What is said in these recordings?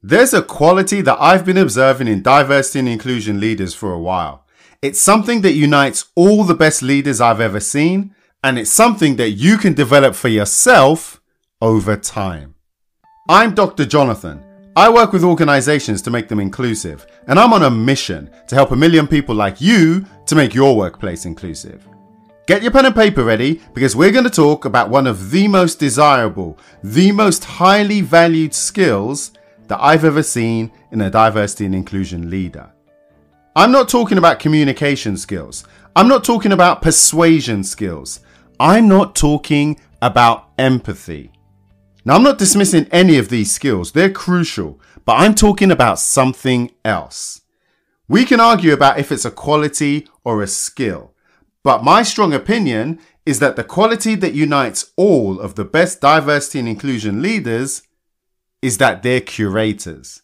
There's a quality that I've been observing in diversity and inclusion leaders for a while. It's something that unites all the best leaders I've ever seen, and it's something that you can develop for yourself over time. I'm Dr. Jonathan. I work with organizations to make them inclusive, and I'm on a mission to help 1 million people like you to make your workplace inclusive. Get your pen and paper ready, because we're going to talk about one of the most desirable, the most highly valued skills that I've ever seen in a diversity and inclusion leader. I'm not talking about communication skills. I'm not talking about persuasion skills. I'm not talking about empathy. Now, I'm not dismissing any of these skills. They're crucial, but I'm talking about something else. We can argue about if it's a quality or a skill, but my strong opinion is that the quality that unites all of the best diversity and inclusion leaders is that they're curators.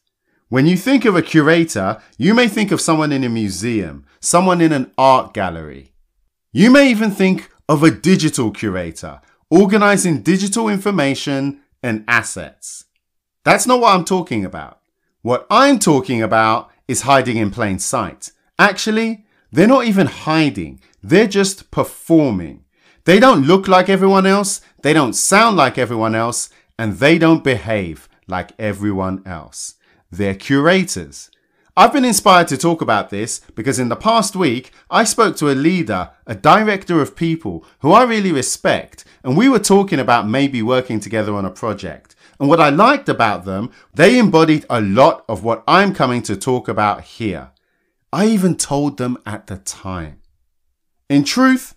When you think of a curator, you may think of someone in a museum, someone in an art gallery. You may even think of a digital curator, organizing digital information and assets. That's not what I'm talking about. What I'm talking about is hiding in plain sight. Actually, they're not even hiding. They're just performing. They don't look like everyone else. They don't sound like everyone else. And they don't behave like everyone else. They're curators. I've been inspired to talk about this because in the past week, I spoke to a leader, a director of people who I really respect, and we were talking about maybe working together on a project. And what I liked about them, they embodied a lot of what I'm coming to talk about here. I even told them at the time. In truth,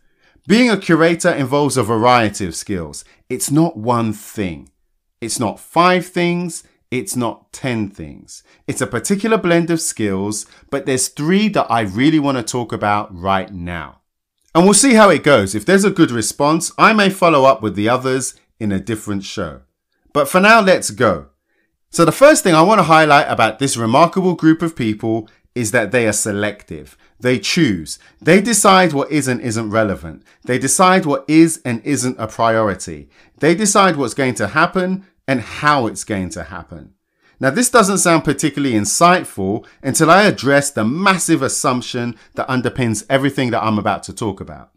being a curator involves a variety of skills. It's not one thing. It's not 5 things. It's not 10 things. It's a particular blend of skills, but there's 3 that I really want to talk about right now. And we'll see how it goes. If there's a good response, I may follow up with the others in a different show. But for now, let's go. So the first thing I want to highlight about this remarkable group of people is that they are selective. They choose. They decide what is and isn't relevant. They decide what is and isn't a priority. They decide what's going to happen and how it's going to happen. Now, this doesn't sound particularly insightful until I address the massive assumption that underpins everything that I'm about to talk about.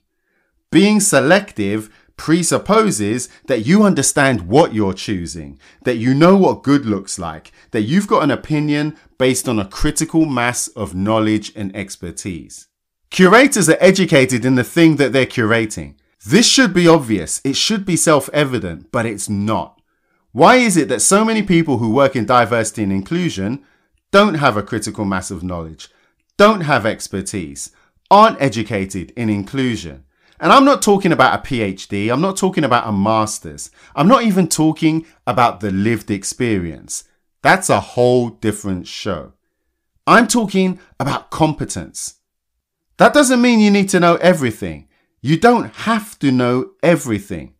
Being selective presupposes that you understand what you're choosing, that you know what good looks like, that you've got an opinion based on a critical mass of knowledge and expertise. Curators are educated in the thing that they're curating. This should be obvious. It should be self-evident, but it's not. Why is it that so many people who work in diversity and inclusion don't have a critical mass of knowledge, don't have expertise, aren't educated in inclusion? And I'm not talking about a PhD. I'm not talking about a master's. I'm not even talking about the lived experience. That's a whole different show. I'm talking about competence. That doesn't mean you need to know everything. You don't have to know everything.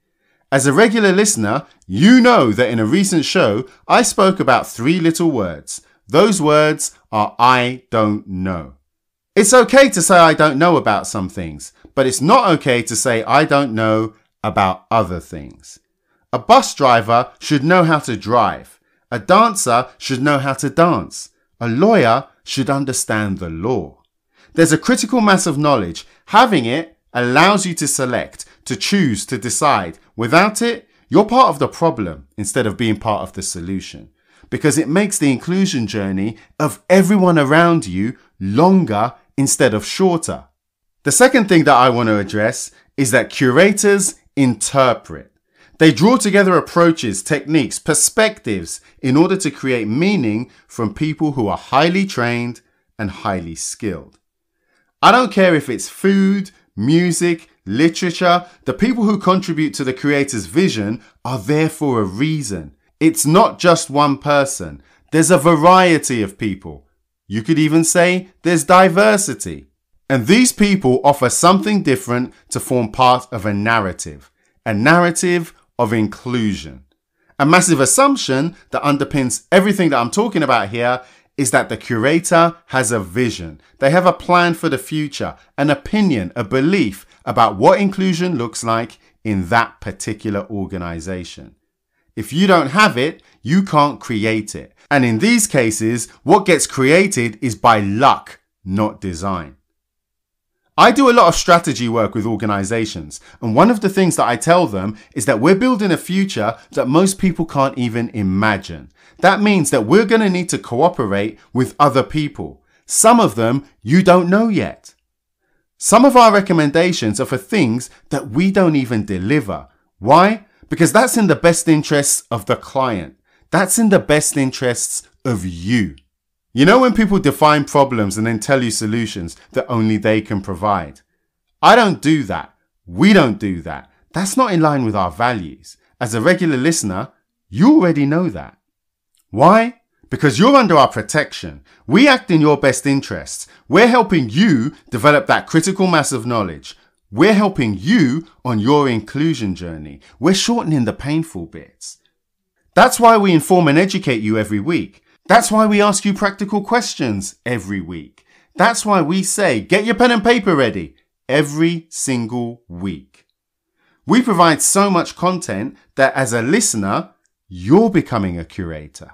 As a regular listener, you know that in a recent show, I spoke about 3 little words. Those words are I don't know. It's okay to say I don't know about some things, but it's not okay to say I don't know about other things. A bus driver should know how to drive. A dancer should know how to dance. A lawyer should understand the law. There's a critical mass of knowledge. Having it allows you to select, to choose, to decide. Without it, you're part of the problem instead of being part of the solution, because it makes the inclusion journey of everyone around you longer instead of shorter. The second thing that I want to address is that curators interpret. They draw together approaches, techniques, perspectives in order to create meaning from people who are highly trained and highly skilled. I don't care if it's food, music, literature, the people who contribute to the creator's vision are there for a reason. It's not just one person. There's a variety of people. You could even say there's diversity. And these people offer something different to form part of a narrative of inclusion. A massive assumption that underpins everything that I'm talking about here is that the curator has a vision. They have a plan for the future, an opinion, a belief about what inclusion looks like in that particular organization. If you don't have it, you can't create it. And in these cases, what gets created is by luck, not design. I do a lot of strategy work with organizations, and one of the things that I tell them is that we're building a future that most people can't even imagine. That means that we're going to need to cooperate with other people. Some of them you don't know yet. Some of our recommendations are for things that we don't even deliver. Why? Because that's in the best interests of the client. That's in the best interests of you. You know when people define problems and then tell you solutions that only they can provide? I don't do that. We don't do that. That's not in line with our values. As a regular listener, you already know that. Why? Because you're under our protection. We act in your best interests. We're helping you develop that critical mass of knowledge. We're helping you on your inclusion journey. We're shortening the painful bits. That's why we inform and educate you every week. That's why we ask you practical questions every week. That's why we say, get your pen and paper ready every single week. We provide so much content that as a listener, you're becoming a curator.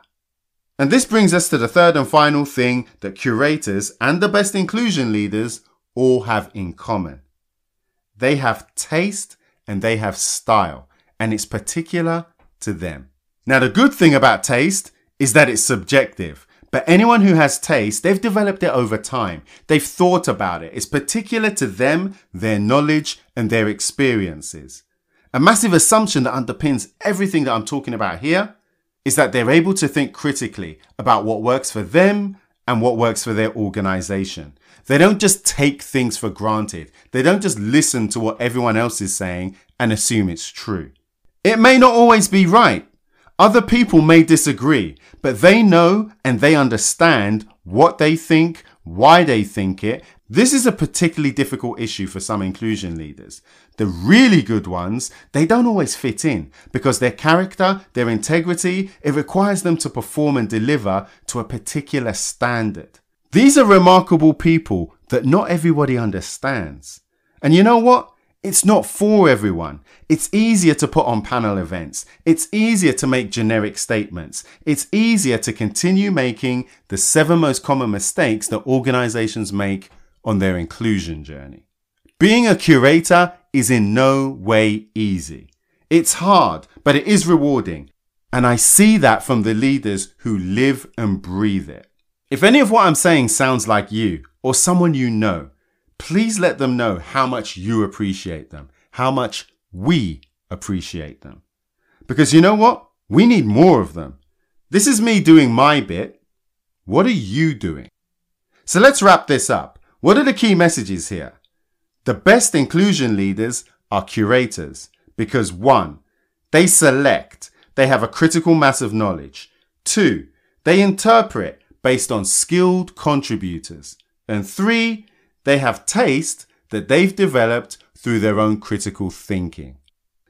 And this brings us to the third and final thing that curators and the best inclusion leaders all have in common. They have taste and they have style, and it's particular to them. Now, the good thing about taste is that it's subjective, but anyone who has taste, they've developed it over time. They've thought about it. It's particular to them, their knowledge, and their experiences. A massive assumption that underpins everything that I'm talking about here is that they're able to think critically about what works for them and what works for their organization. They don't just take things for granted. They don't just listen to what everyone else is saying and assume it's true. It may not always be right. Other people may disagree, but they know and they understand what they think, why they think it. This is a particularly difficult issue for some inclusion leaders. The really good ones, they don't always fit in because their character, their integrity, it requires them to perform and deliver to a particular standard. These are remarkable people that not everybody understands. And you know what? It's not for everyone. It's easier to put on panel events. It's easier to make generic statements. It's easier to continue making the 7 most common mistakes that organizations make on their inclusion journey. Being a curator is in no way easy. It's hard, but it is rewarding. And I see that from the leaders who live and breathe it. If any of what I'm saying sounds like you or someone you know, please let them know how much you appreciate them, how much we appreciate them. Because you know what? We need more of them. This is me doing my bit. What are you doing? So let's wrap this up. What are the key messages here? The best inclusion leaders are curators because 1, they select, they have a critical mass of knowledge. 2, they interpret based on skilled contributors. And 3, they have taste that they've developed through their own critical thinking.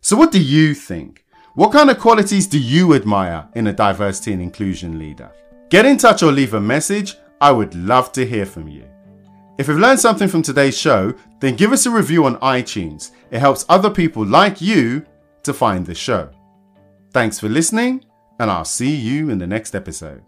So what do you think? What kind of qualities do you admire in a diversity and inclusion leader? Get in touch or leave a message. I would love to hear from you. If you've learned something from today's show, then give us a review on iTunes. It helps other people like you to find the show. Thanks for listening, and I'll see you in the next episode.